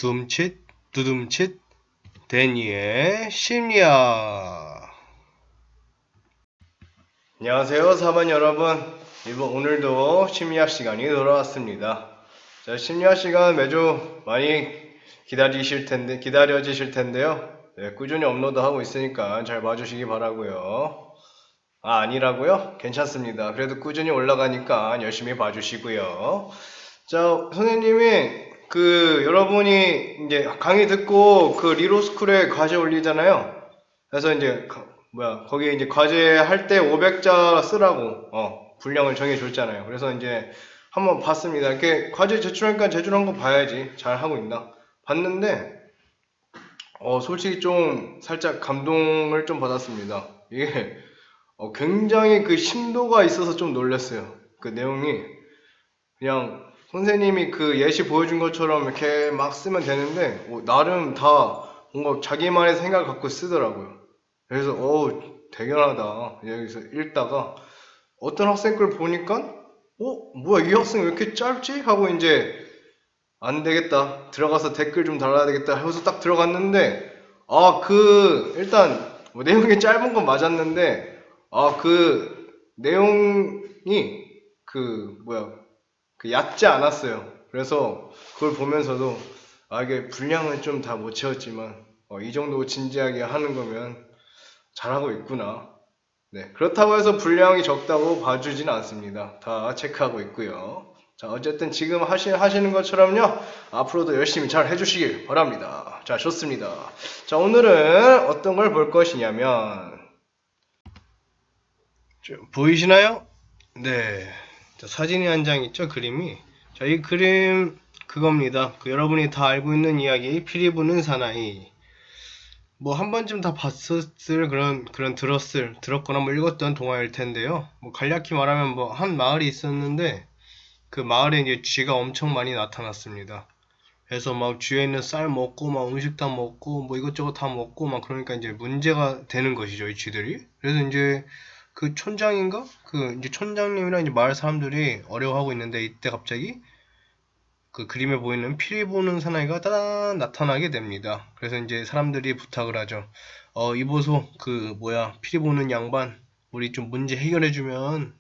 둠칫 두둠칫 데니의 심리학. 안녕하세요 4반 여러분. 오늘도 심리학 시간이 돌아왔습니다. 자, 심리학 시간 매주 많이 기다려지실 텐데요. 네, 꾸준히 업로드하고 있으니까 잘 봐주시기 바라고요. 아니라고요? 괜찮습니다. 그래도 꾸준히 올라가니까 열심히 봐주시고요. 자, 선생님이 여러분이 이제 강의 듣고 리로스쿨에 과제 올리잖아요. 그래서 이제 거기에 이제 과제 할 때 500자 쓰라고 분량을 정해줬잖아요. 그래서 이제 한번 봤습니다. 이렇게 과제 제출하니까 제출한 거 봐야지 잘 하고 있나 봤는데 솔직히 좀 살짝 감동을 좀 받았습니다. 이게 굉장히 심도가 있어서 좀 놀랐어요. 그 내용이 그냥 선생님이 예시 보여준 것처럼 이렇게 막 쓰면 되는데 나름 다 뭔가 자기만의 생각을 갖고 쓰더라고요. 그래서 대견하다. 여기서 읽다가 어떤 학생 걸 보니까 뭐야 이 학생 왜 이렇게 짧지? 하고 이제 안 되겠다, 들어가서 댓글 좀 달아야 되겠다 해서 딱 들어갔는데 일단 내용이 짧은 건 맞았는데 내용이 얕지 않았어요. 그래서 그걸 보면서도 이게 분량은 좀 다 못 채웠지만 이 정도 진지하게 하는 거면 잘하고 있구나. 네, 그렇다고 해서 분량이 적다고 봐주진 않습니다. 다 체크하고 있고요. 자, 어쨌든 지금 하시는 것처럼요, 앞으로도 열심히 잘 해주시길 바랍니다. 자, 좋습니다. 자, 오늘은 어떤 걸 볼 것이냐면, 보이시나요? 네. 자, 사진이 한 장 있죠, 그림이. 자, 이 그림 그겁니다. 여러분이 다 알고 있는 이야기, 피리 부는 사나이. 한 번쯤 다 봤었을 들었거나 읽었던 동화일 텐데요. 간략히 말하면 한 마을이 있었는데 그 마을에 이제 쥐가 엄청 많이 나타났습니다. 그래서 쥐에 있는 쌀 먹고 음식 다 먹고 이것저것 다 먹고 그러니까 이제 문제가 되는 것이죠, 이 쥐들이. 그래서 이제 그 촌장인가? 이제 촌장님이랑 이제 마을 사람들이 어려워하고 있는데 이때 갑자기 그림에 보이는 피리 부는 사나이가 따단 나타나게 됩니다. 그래서 이제 사람들이 부탁을 하죠. 이보소, 피리 부는 양반, 우리 좀 문제 해결해주면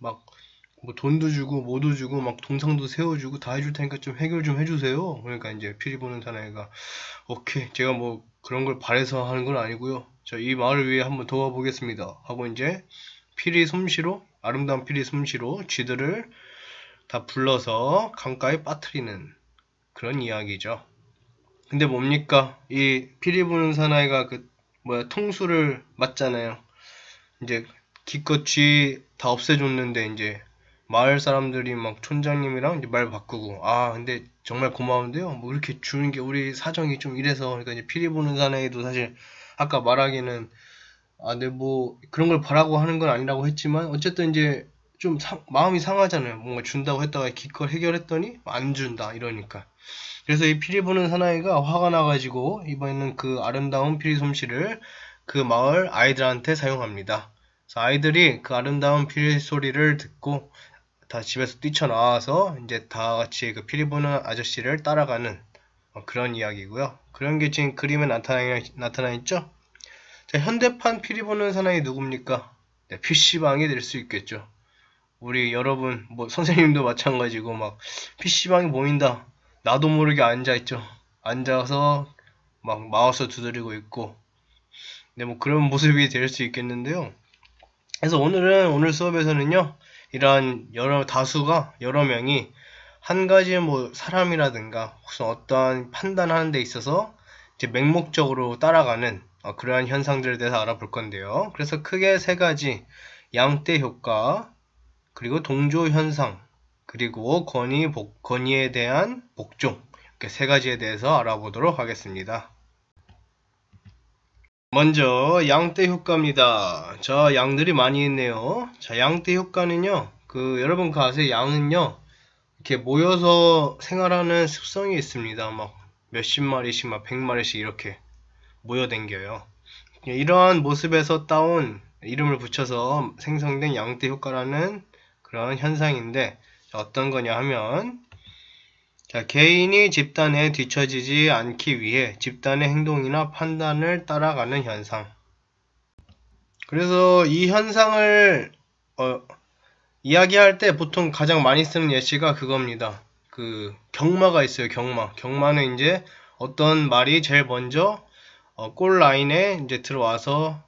돈도 주고 뭐도 주고 동상도 세워주고 다 해줄 테니까 좀 해결 좀 해주세요. 그러니까 이제 피리 부는 사나이가 오케이, 제가 그런 걸 바래서 하는 건 아니고요. 저 이 마을을 위해 한번 도와보겠습니다. 하고 이제 아름다운 피리 솜씨로 쥐들을 다 불러서 강가에 빠뜨리는 그런 이야기죠. 근데 뭡니까? 이 피리 부는 사나이가 통수를 맞잖아요. 이제 기껏 쥐 다 없애줬는데 이제 마을 사람들이 촌장님이랑 이제 말 바꾸고 근데 정말 고마운데요. 이렇게 주는 게 우리 사정이 좀 이래서. 그러니까 이제 피리 부는 사나이도 사실 아까 말하기는 네 그런 걸 바라고 하는 건 아니라고 했지만 어쨌든 이제 좀 마음이 상하잖아요. 뭔가 준다고 했다가 기껏 해결했더니 안 준다 이러니까. 그래서 이 피리 부는 사나이가 화가 나가지고 이번에는 아름다운 피리 솜씨를 마을 아이들한테 사용합니다. 그래서 아이들이 아름다운 피리 소리를 듣고 다 집에서 뛰쳐나와서 이제 다 같이 피리 부는 아저씨를 따라가는 그런 이야기고요. 그런 게 지금 그림에 나타나 있죠? 자, 현대판 피리 부는 사나이 누굽니까? 네, PC방이 될 수 있겠죠. 우리 여러분, 선생님도 마찬가지고 PC방이 보인다, 나도 모르게 앉아있죠. 앉아서 마우스 두드리고 있고. 네, 그런 모습이 될 수 있겠는데요. 그래서 오늘 수업에서는요, 이러한 여러 명이 한 가지 사람이라든가 혹은 어떠한 판단하는 데 있어서 이제 맹목적으로 따라가는 그러한 현상들에 대해서 알아볼 건데요. 그래서 크게 세 가지, 양떼 효과, 그리고 동조 현상, 그리고 권위에 대한 복종, 이렇게 세 가지에 대해서 알아보도록 하겠습니다. 먼저 양떼 효과입니다. 자, 양들이 많이 있네요. 자, 양떼 효과는요, 여러분 아세요? 양은요 이렇게 모여서 생활하는 습성이 있습니다. 몇십 마리씩 100마리씩 이렇게 모여댕겨요. 이러한 모습에서 따온 이름을 붙여서 생성된 양떼 효과라는 그런 현상인데, 어떤 거냐 하면 자, 개인이 집단에 뒤처지지 않기 위해 집단의 행동이나 판단을 따라가는 현상. 그래서 이 현상을 이야기할 때 보통 가장 많이 쓰는 예시가 그겁니다. 그 경마가 있어요. 경마는 이제 어떤 말이 제일 먼저 골 라인에 이제 들어와서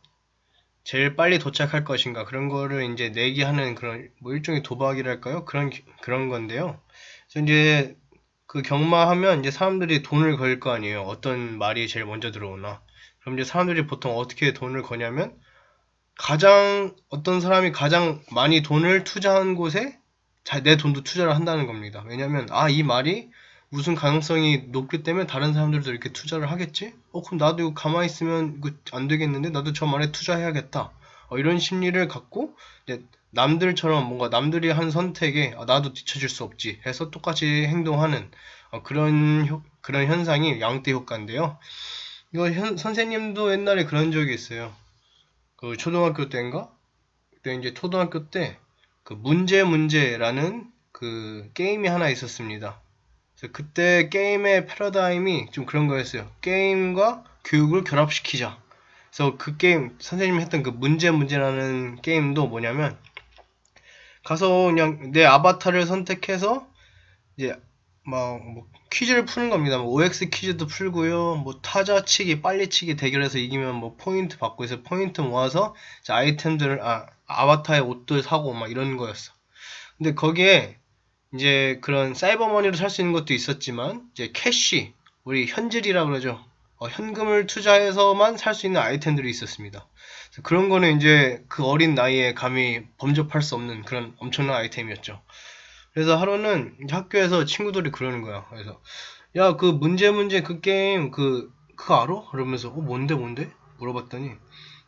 제일 빨리 도착할 것인가, 그런 거를 이제 내기하는 그런 뭐 일종의 도박이랄까요? 그런 건데요. 그래서 이제 그 경마하면 이제 사람들이 돈을 걸 거 아니에요. 어떤 말이 제일 먼저 들어오나. 그럼 이제 사람들이 보통 어떻게 돈을 거냐면, 어떤 사람이 가장 많이 돈을 투자한 곳에 내 돈도 투자를 한다는 겁니다. 왜냐면, 이 말이 무슨 가능성이 높기 때문에 다른 사람들도 이렇게 투자를 하겠지? 그럼 나도 이거 가만히 있으면 이거 안 되겠는데? 나도 저 말에 투자해야겠다. 이런 심리를 갖고, 이제 남들처럼 뭔가 남들이 한 선택에 나도 뒤처질 수 없지 해서 똑같이 행동하는 그런 현상이 양떼 효과인데요. 이거 선생님도 옛날에 그런 적이 있어요. 그 초등학교 때인가? 그때 이제 초등학교 때 그 문제라는 그 게임이 하나 있었습니다. 그래서 그때 게임의 패러다임이 좀 그런 거였어요. 게임과 교육을 결합시키자. 그래서 그 게임, 선생님이 했던 그 문제라는 게임도 뭐냐면, 가서 그냥 내 아바타를 선택해서 이제 막 뭐 퀴즈를 푸는 겁니다. 뭐 OX 퀴즈도 풀고요. 뭐 타자치기, 빨리치기 대결해서 이기면 뭐 포인트 받고 해서 포인트 모아서 이제 아이템들을 아바타의 옷들 사고 막 이런 거였어. 근데 거기에 이제 그런 사이버머니로 살 수 있는 것도 있었지만, 이제 캐시, 우리 현질이라 그러죠. 현금을 투자해서만 살 수 있는 아이템들이 있었습니다. 그런 거는 이제 그 어린 나이에 감히 범접할 수 없는 그런 엄청난 아이템이었죠. 그래서 하루는 학교에서 친구들이 그러는 거야. 그래서 야, 그 문제 그 게임 그거 알아? 그러면서 뭔데 물어봤더니,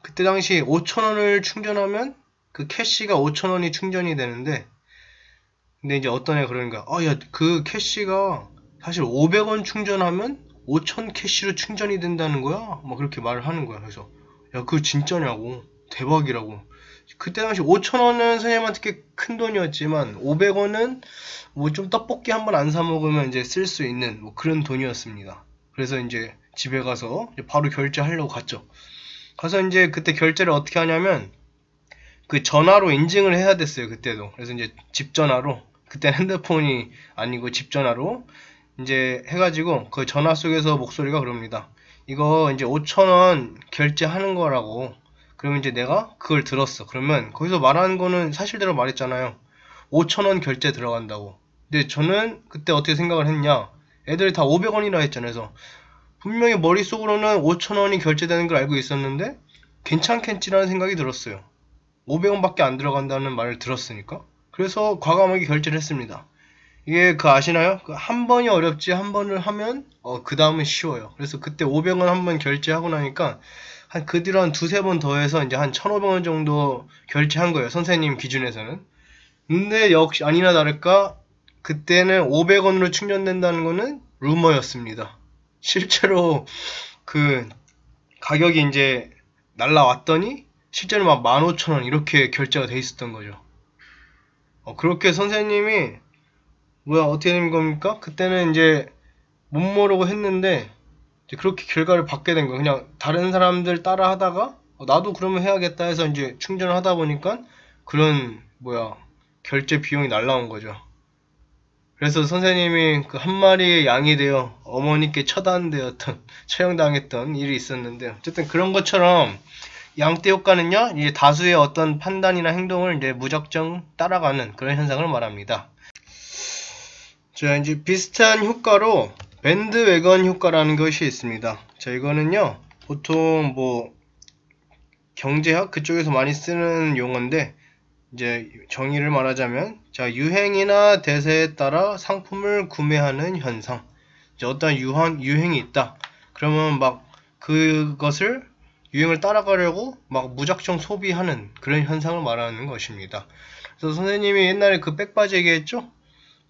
그때 당시 5,000원을 충전하면 그 캐시가 5,000원이 충전이 되는데, 근데 이제 어떤 애가 그러는 거야. 야, 그 캐시가 사실 500원 충전하면 5,000 캐시로 충전이 된다는 거야? 막 그렇게 말을 하는 거야. 그래서 야, 그거 진짜냐고. 대박이라고. 그때 당시 5,000원은 선생님한테 꽤 큰 돈이었지만 500원은 뭐 좀 떡볶이 한 번 안 사 먹으면 이제 쓸 수 있는 뭐 그런 돈이었습니다. 그래서 이제 집에 가서 이제 바로 결제하려고 갔죠. 가서 이제 그때 결제를 어떻게 하냐면, 그 전화로 인증을 해야 됐어요. 그때도. 그래서 이제 집 전화로, 그때 핸드폰이 아니고 집 전화로 이제 해가지고 그 전화 속에서 목소리가 그럽니다. 이거 이제 5,000원 결제하는 거라고. 그러면 이제 내가 그걸 들었어. 그러면 거기서 말하는 거는 사실대로 말했잖아요. 5,000원 결제 들어간다고. 근데 저는 그때 어떻게 생각을 했냐, 애들이 다 500원이라 했잖아요. 그래서 분명히 머릿속으로는 5,000원이 결제되는 걸 알고 있었는데 괜찮겠지라는 생각이 들었어요. 500원밖에 안 들어간다는 말을 들었으니까. 그래서 과감하게 결제를 했습니다. 이게 아시나요? 한 번이 어렵지 한 번을 하면 그 다음은 쉬워요. 그래서 그때 500원 한 번 결제하고 나니까 그 뒤로 한 두세 번 더해서 이제 한 1,500원 정도 결제한 거예요. 선생님 기준에서는. 근데 역시 아니나 다를까 그때는 500원으로 충전된다는 거는 루머였습니다. 실제로 그 가격이 이제 날라왔더니 실제로 막 15,000원 이렇게 결제가 돼 있었던 거죠. 그렇게 선생님이 어떻게 된 겁니까? 그때는 이제 못 모르고 했는데 이제 그렇게 결과를 받게 된 거예요. 그냥 다른 사람들 따라 하다가 나도 그러면 해야겠다 해서 이제 충전을 하다 보니까 그런 결제 비용이 날라온 거죠. 그래서 선생님이 그 한 마리의 양이 되어 어머니께 처형당했던 일이 있었는데, 어쨌든 그런 것처럼 양떼 효과는요, 이제 다수의 어떤 판단이나 행동을 이제 무작정 따라가는 그런 현상을 말합니다. 자, 이제 비슷한 효과로 밴드웨건 효과라는 것이 있습니다. 자, 이거는요, 보통 경제학 그쪽에서 많이 쓰는 용어인데, 이제 정의를 말하자면, 자, 유행이나 대세에 따라 상품을 구매하는 현상. 이제 어떤 유행이 있다. 그러면 그것을 유행을 따라가려고 무작정 소비하는 그런 현상을 말하는 것입니다. 그래서 선생님이 옛날에 그 백바지 얘기했죠?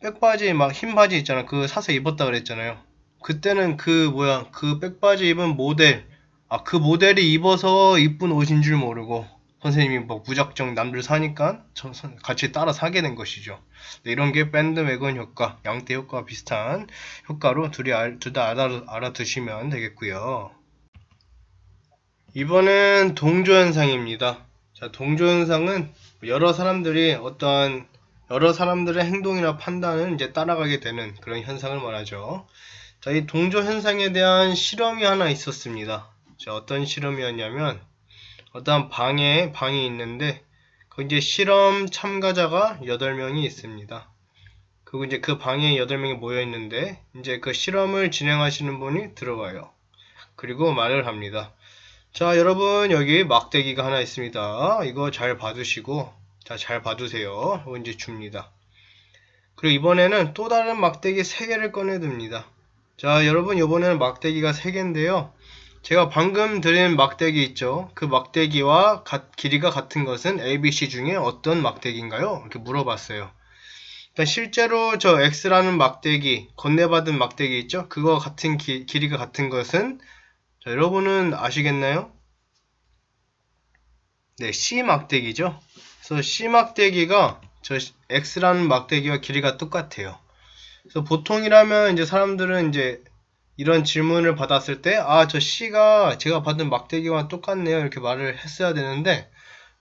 백바지 흰 바지 있잖아. 그거 사서 입었다 그랬잖아요. 그때는 그 백바지 입은 모델, 그 모델이 입어서 이쁜 옷인 줄 모르고 선생님이 뭐 무작정 남들 사니까 같이 따라 사게 된 것이죠. 네, 이런 게 밴드웨건 효과, 양떼 효과와 비슷한 효과로 둘 다 알아두시면 되겠고요. 이번엔 동조현상입니다. 자, 동조현상은 여러 사람들의 행동이나 판단을 이제 따라가게 되는 그런 현상을 말하죠. 자, 이 동조현상에 대한 실험이 하나 있었습니다. 자, 어떤 실험이었냐면, 어떤 방이 있는데, 거기 이제 실험 참가자가 8명이 있습니다. 그리고 이제 그 방에 8명이 모여 있는데, 이제 그 실험을 진행하시는 분이 들어와요. 그리고 말을 합니다. 자, 여러분, 여기 막대기가 하나 있습니다. 이거 잘 봐두시고, 자, 잘 봐두세요. 이거 이제 줍니다. 그리고 이번에는 또 다른 막대기 3개를 꺼내듭니다. 자, 여러분, 이번에는 막대기가 3개인데요. 제가 방금 드린 막대기 있죠? 그 막대기와 길이가 같은 것은 ABC 중에 어떤 막대기인가요? 이렇게 물어봤어요. 그러니까 실제로 저 X라는 막대기, 건네받은 막대기 있죠? 그거 같은 길이가 같은 것은, 자, 여러분은 아시겠나요? 네, C 막대기죠? 그래서 C 막대기가 저 X라는 막대기와 길이가 똑같아요. 그래서 보통이라면 이제 사람들은 이제 이런 질문을 받았을 때, 아, 저 C가 제가 받은 막대기와 똑같네요. 이렇게 말을 했어야 되는데,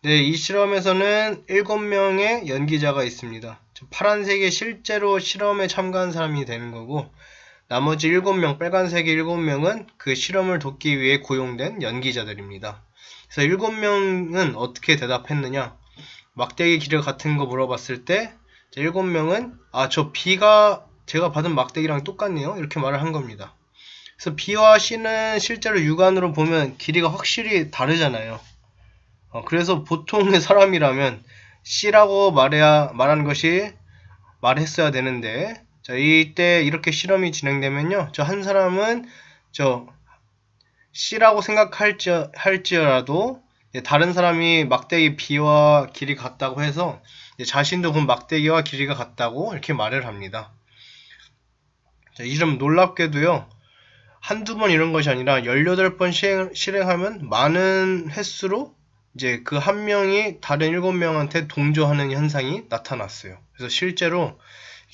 네, 이 실험에서는 7명의 연기자가 있습니다. 파란색이 실제로 실험에 참가한 사람이 되는 거고, 나머지 7명, 빨간색의 7명은 그 실험을 돕기 위해 고용된 연기자들입니다. 그래서 7명은 어떻게 대답했느냐? 막대기 길이 같은 거 물어봤을 때 7명은 아, 저 B가 제가 받은 막대기랑 똑같네요. 이렇게 말을 한 겁니다. 그래서 B와 C는 실제로 육안으로 보면 길이가 확실히 다르잖아요. 그래서 보통의 사람이라면 C라고 말하는 것이 말했어야 되는데, 자, 이때 이렇게 실험이 진행되면요, 저 한 사람은 저 C라고 생각할지라도 다른 사람이 막대기 B와 길이 같다고 해서 자신도 그 막대기와 길이가 같다고 이렇게 말을 합니다. 자, 이 점 놀랍게도요, 한두 번 이런 것이 아니라 18번 실행하면 많은 횟수로 이제 그 한 명이 다른 7명한테 동조하는 현상이 나타났어요. 그래서 실제로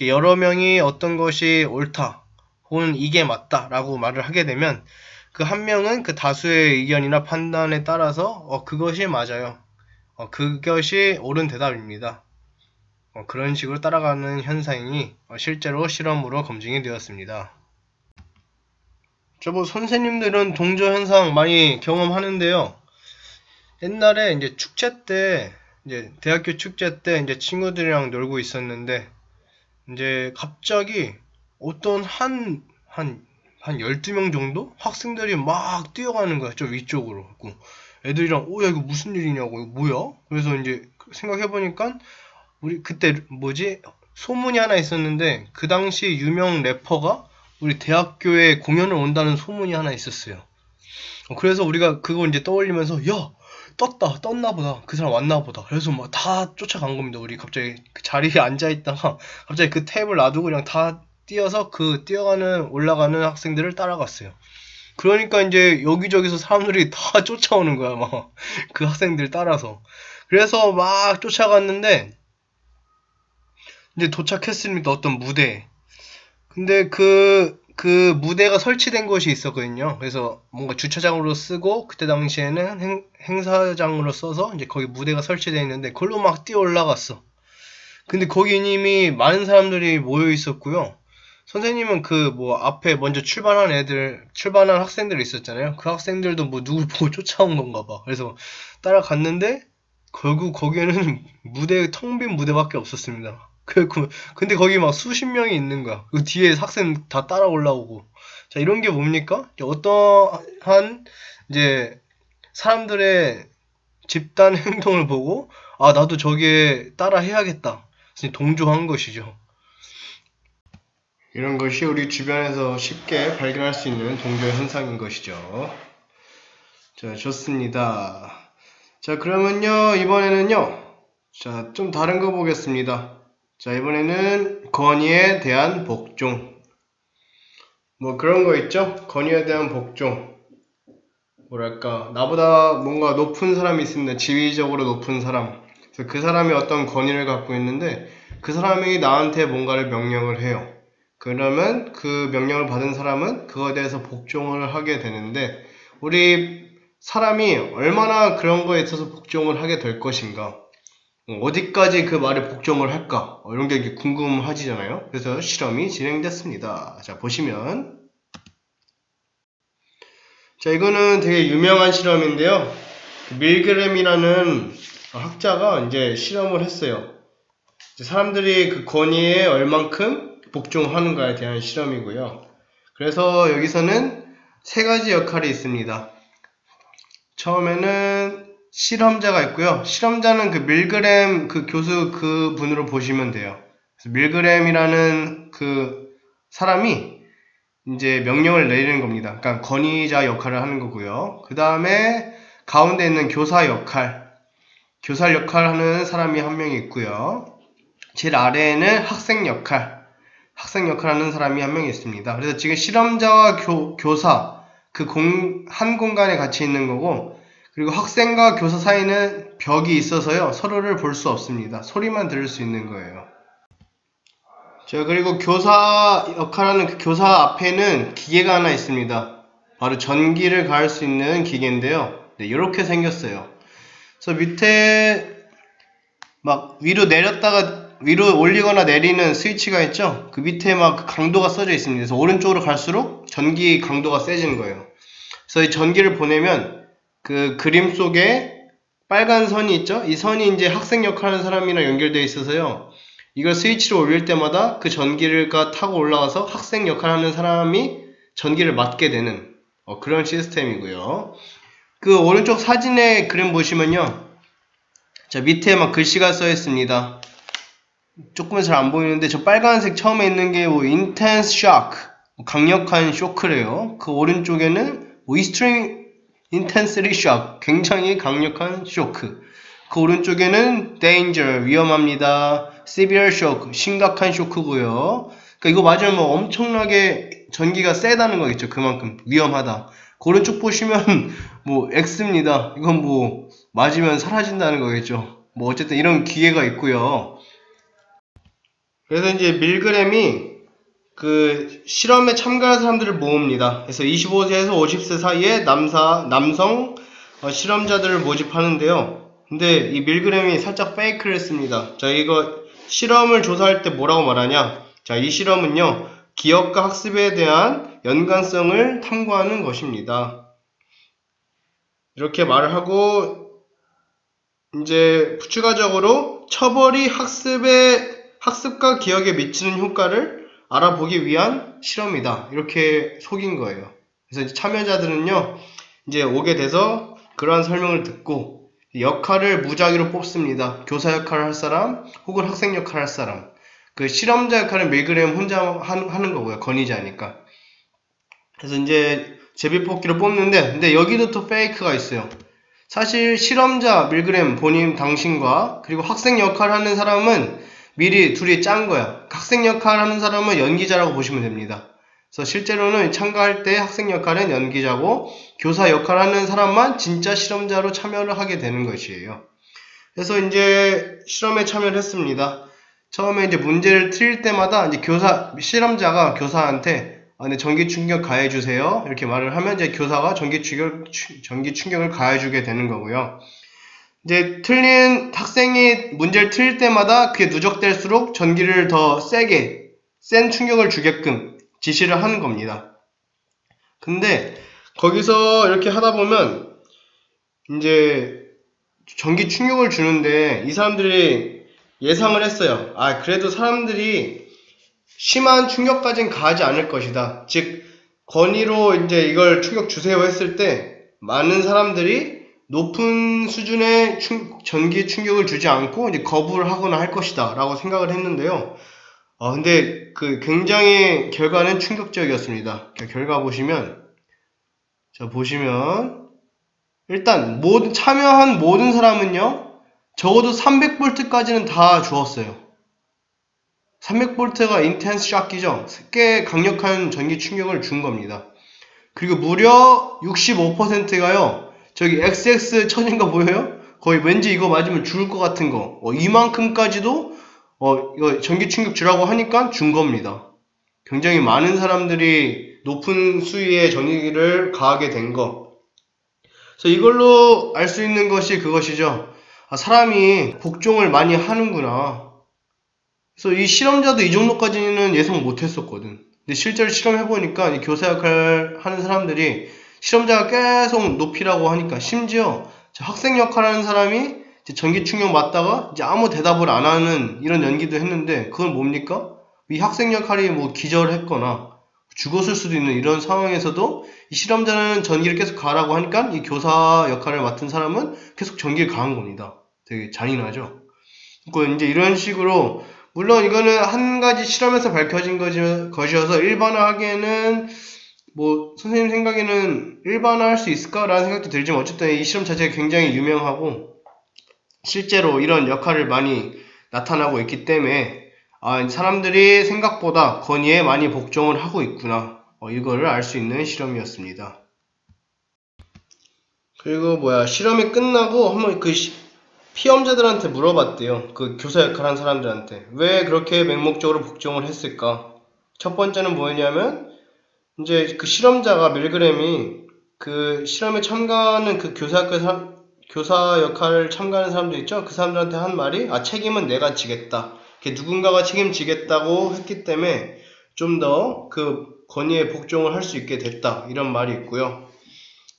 여러 명이 어떤 것이 옳다 혹은 이게 맞다 라고 말을 하게 되면 그 한 명은 그 다수의 의견이나 판단에 따라서 그것이 맞아요. 그것이 옳은 대답입니다. 그런 식으로 따라가는 현상이 실제로 실험으로 검증이 되었습니다. 뭐 선생님들은 동조 현상 많이 경험하는데요. 옛날에 이제 축제 때, 이제 대학교 축제 때 이제 친구들이랑 놀고 있었는데, 이제 갑자기 어떤 한 12명 정도? 학생들이 막 뛰어가는 거야, 저 위쪽으로. 애들이랑, 야, 이거 무슨 일이냐고, 이거 뭐야? 그래서 이제 생각해보니까, 우리 그때 소문이 하나 있었는데, 그 당시 유명 래퍼가 우리 대학교에 공연을 온다는 소문이 하나 있었어요. 그래서 우리가 그거 이제 떠올리면서, 야! 떴나 보다. 그 사람 왔나 보다. 그래서 막 다 쫓아간 겁니다. 우리 갑자기 그 자리에 앉아있다가, 갑자기 그 탭을 놔두고 그냥 다 뛰어서 그 올라가는 학생들을 따라갔어요. 그러니까 이제 여기저기서 사람들이 다 쫓아오는 거야, 막. 그 학생들 따라서. 그래서 막 쫓아갔는데, 이제 도착했습니다. 어떤 무대에. 근데 그 무대가 설치된 곳이 있었거든요. 그래서 뭔가 주차장으로 쓰고, 그때 당시에는 행사장으로 써서, 이제 거기 무대가 설치되어 있는데, 그걸로 막 뛰어 올라갔어. 근데 거기 이미 많은 사람들이 모여 있었고요. 선생님은 앞에 먼저 출발한 학생들 있었잖아요. 그 학생들도 뭐 누굴 보고 쫓아온 건가 봐. 그래서 따라갔는데, 결국 거기에는 텅 빈 무대밖에 없었습니다. 근데 거기 막 수십 명이 있는 거야. 그 뒤에 학생 다 따라 올라오고. 자, 이런 게 뭡니까? 어떠한, 이제, 사람들의 집단 행동을 보고, 아, 나도 저기에 따라 해야겠다. 동조한 것이죠. 이런 것이 우리 주변에서 쉽게 발견할 수 있는 동조 현상인 것이죠. 자, 좋습니다. 자, 그러면요, 이번에는요, 자, 좀 다른 거 보겠습니다. 자, 이번에는 건의에 대한 복종. 뭐 그런 거 있죠? 건의에 대한 복종. 뭐랄까, 나보다 뭔가 높은 사람이 있습니다. 지위적으로 높은 사람. 그래서 그 사람이 어떤 권위를 갖고 있는데 그 사람이 나한테 뭔가를 명령을 해요. 그러면 그 명령을 받은 사람은 그거에 대해서 복종을 하게 되는데, 우리 사람이 얼마나 그런 거에 있어서 복종을 하게 될 것인가, 어디까지 그 말에 복종을 할까, 이런 게 궁금하시잖아요. 그래서 실험이 진행됐습니다. 자, 보시면, 자, 이거는 되게 유명한 실험인데요. 밀그램이라는 학자가 이제 실험을 했어요. 사람들이 그 권위에 얼만큼 복종하는가에 대한 실험이고요. 그래서 여기서는 세 가지 역할이 있습니다. 처음에는 실험자가 있고요. 실험자는 그 밀그램 그 교수 그 분으로 보시면 돼요. 그래서 밀그램이라는 그 사람이 이제 명령을 내리는 겁니다. 그러니까 권위자 역할을 하는 거고요. 그 다음에 가운데 있는 교사 역할 하는 사람이 한 명 있고요. 제일 아래에는 학생 역할 하는 사람이 한 명 있습니다. 그래서 지금 실험자와 교사 한 공간에 같이 있는 거고, 그리고 학생과 교사 사이는 벽이 있어서요, 서로를 볼 수 없습니다. 소리만 들을 수 있는 거예요. 자, 그리고 교사 역할하는 그 교사 앞에는 기계가 하나 있습니다. 바로 전기를 가할 수 있는 기계인데요. 네, 이렇게 생겼어요. 그래서 밑에 막 위로 올리거나 내리는 스위치가 있죠? 그 밑에 막 강도가 써져 있습니다. 그래서 오른쪽으로 갈수록 전기 강도가 세지는 거예요. 그래서 이 전기를 보내면 그 그림 속에 빨간 선이 있죠? 이 선이 이제 학생 역할하는 사람이랑 연결되어 있어서요, 이걸 스위치를 올릴 때마다 그 전기를 타고 올라와서 학생 역할하는 사람이 전기를 맞게 되는 그런 시스템이고요. 그 오른쪽 사진의 그림 보시면요, 자, 밑에 막 글씨가 써 있습니다. 조금은 잘 안 보이는데, 저 빨간색 처음에 있는 게 intense shock, 강력한 쇼크래요. 그 오른쪽에는 extreme intensely shock, 굉장히 강력한 쇼크. 그 오른쪽에는 danger, 위험합니다. severe shock, 심각한 쇼크고요. 그러니까 이거 맞으면 엄청나게 전기가 세다는 거겠죠. 그만큼 위험하다. 그 오른쪽 보시면 X입니다. 이건 맞으면 사라진다는 거겠죠. 어쨌든 이런 기계가 있고요. 그래서 이제 밀그램이 그 실험에 참가한 사람들을 모읍니다. 그래서 25세에서 50세 사이에 남성 실험자들을 모집하는데요. 근데 이 밀그램이 살짝 페이크를 했습니다. 자, 이거 실험을 조사할 때 뭐라고 말하냐? 자, 이 실험은요, 기억과 학습에 대한 연관성을 탐구하는 것입니다. 이렇게 말을 하고, 이제 추가적으로 처벌이 학습과 기억에 미치는 효과를 알아보기 위한 실험이다, 이렇게 속인 거예요. 그래서 이제 참여자들은요, 이제 오게 돼서 그러한 설명을 듣고 역할을 무작위로 뽑습니다. 교사 역할을 할 사람 혹은 학생 역할을 할 사람. 그 실험자 역할은 밀그램 혼자 하는 거고요, 권위자니까. 그래서 이제 제비뽑기로 뽑는데, 근데 여기도 또 페이크가 있어요. 사실 실험자 밀그램 본인 당신과 그리고 학생 역할을 하는 사람은 미리 둘이 짠 거야. 학생 역할을 하는 사람은 연기자라고 보시면 됩니다. 그래서 실제로는 참가할 때 학생 역할은 연기자고, 교사 역할을 하는 사람만 진짜 실험자로 참여를 하게 되는 것이에요. 그래서 이제 실험에 참여를 했습니다. 처음에 이제 문제를 틀릴 때마다 이제 실험자가 교사한테 네, 전기 충격 가해주세요, 이렇게 말을 하면 이제 교사가 전기 충격을 가해주게 되는 거고요. 이제 학생이 문제를 틀릴 때마다 그게 누적될수록 전기를 더 센 충격을 주게끔 지시를 하는 겁니다. 근데 거기서 이렇게 하다 보면 이제 전기 충격을 주는데, 이 사람들이 예상을 했어요. 그래도 사람들이 심한 충격까지는 가하지 않을 것이다. 즉, 권위로 이제 이걸 충격 주세요 했을 때 많은 사람들이 높은 수준의 전기 충격을 주지 않고 이제 거부를 하거나 할 것이다 라고 생각을 했는데요. 근데 굉장히 결과는 충격적이었습니다. 결과 보시면, 일단 참여한 모든 사람은요, 적어도 300V까지는 다 주었어요. 300V가 인텐스 샥이죠. 꽤 강력한 전기 충격을 준 겁니다. 그리고 무려 65%가요. 저기 XX 쳐진 거 보여요? 거의 왠지 이거 맞으면 죽을 것 같은 거. 이만큼까지도 이거 전기 충격 주라고 하니까 준 겁니다. 굉장히 많은 사람들이 높은 수위의 전기를 가하게 된 거. 그래서 이걸로 알 수 있는 것이 그것이죠. 사람이 복종을 많이 하는구나. 그래서 이 실험자도 이 정도까지는 예상 못 했었거든. 근데 실제로 실험해보니까 이 교사 역할 하는 사람들이 실험자가 계속 높이라고 하니까, 심지어 학생 역할 하는 사람이 전기 충격 맞다가 이제 아무 대답을 안 하는 이런 연기도 했는데, 그건 뭡니까? 이 학생 역할이 뭐 기절했거나 죽었을 수도 있는 이런 상황에서도 이 실험자는 전기를 계속 가라고 하니까 이 교사 역할을 맡은 사람은 계속 전기를 가한 겁니다. 되게 잔인하죠? 그러니까 이제 이런 식으로, 물론 이거는 한 가지 실험에서 밝혀진 것이어서 일반화하기에는 뭐 선생님 생각에는 일반화할 수 있을까라는 생각도 들지만, 어쨌든 이 실험 자체가 굉장히 유명하고 실제로 이런 역할을 많이 나타나고 있기 때문에 사람들이 생각보다 권위에 많이 복종을 하고 있구나, 이거를 알 수 있는 실험이었습니다. 그리고 실험이 끝나고 한번 그 피험자들한테 물어봤대요. 그 교사 역할 한 사람들한테 왜 그렇게 맹목적으로 복종을 했을까. 첫 번째는 뭐였냐면, 이제 그 실험자가 밀그램이 그 실험에 참가하는 그 교사 역할을 참가하는 사람들 있죠? 그 사람들한테 한 말이 책임은 내가 지겠다. 누군가가 책임지겠다고 했기 때문에 좀 더 그 권위에 복종을 할 수 있게 됐다, 이런 말이 있고요.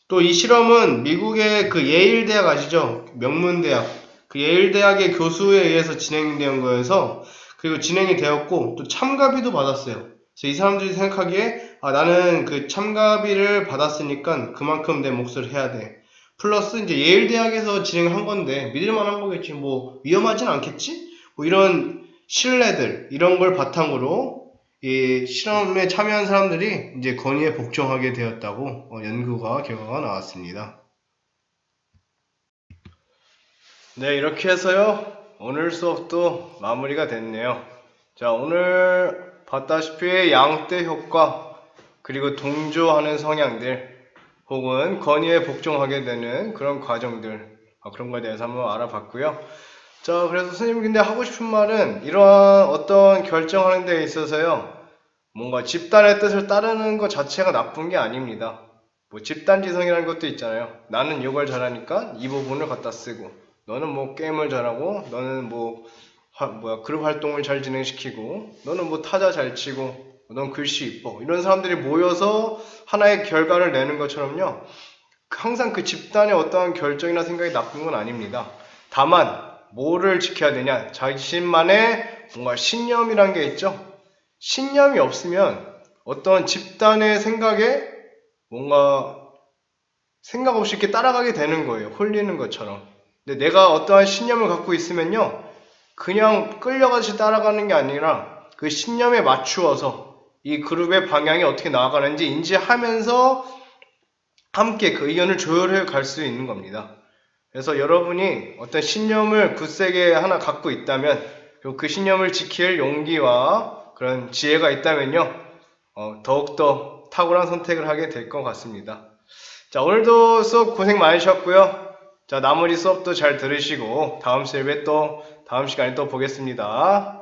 또 이 실험은 미국의 그 예일 대학 아시죠? 명문대학. 그 예일 대학의 교수에 의해서 진행된 거여서, 그리고 진행이 되었고 또 참가비도 받았어요. 그래서 이 사람들이 생각하기에 나는 그 참가비를 받았으니까 그만큼 내 몫을 해야 돼. 플러스 이제 예일 대학에서 진행한 건데 믿을만한 거겠지, 뭐 위험하진 않겠지? 뭐 이런 신뢰들, 이런 걸 바탕으로 이 실험에 참여한 사람들이 이제 권위에 복종하게 되었다고 결과가 나왔습니다. 네, 이렇게 해서요 오늘 수업도 마무리가 됐네요. 자, 오늘 봤다시피 양대 효과, 그리고 동조하는 성향들, 혹은 권위에 복종하게 되는 그런 과정들, 그런 거에 대해서 한번 알아봤고요. 자, 그래서 선생님이 근데 하고 싶은 말은, 이러한 어떤 결정하는 데 있어서요, 뭔가 집단의 뜻을 따르는 것 자체가 나쁜 게 아닙니다. 뭐 집단지성이라는 것도 있잖아요. 나는 이걸 잘하니까 이 부분을 갖다 쓰고, 너는 뭐 게임을 잘하고, 너는 뭐 그룹 활동을 잘 진행시키고, 너는 뭐 타자 잘 치고, 넌 글씨 이뻐, 이런 사람들이 모여서 하나의 결과를 내는 것처럼요, 항상 그 집단의 어떠한 결정이나 생각이 나쁜 건 아닙니다. 다만 뭐를 지켜야 되냐, 자신만의 뭔가 신념이란 게 있죠. 신념이 없으면 어떤 집단의 생각에 뭔가 생각 없이 이렇게 따라가게 되는 거예요. 홀리는 것처럼. 근데 내가 어떠한 신념을 갖고 있으면요, 그냥 끌려가듯이 따라가는 게 아니라 그 신념에 맞추어서 이 그룹의 방향이 어떻게 나아가는지 인지하면서 함께 그 의견을 조율해 갈 수 있는 겁니다. 그래서 여러분이 어떤 신념을 굳세게 하나 갖고 있다면, 그리고 그 신념을 지킬 용기와 그런 지혜가 있다면요, 더욱더 탁월한 선택을 하게 될 것 같습니다. 자, 오늘도 수업 고생 많으셨고요. 자, 나머지 수업도 잘 들으시고 다음 시간에 또 보겠습니다.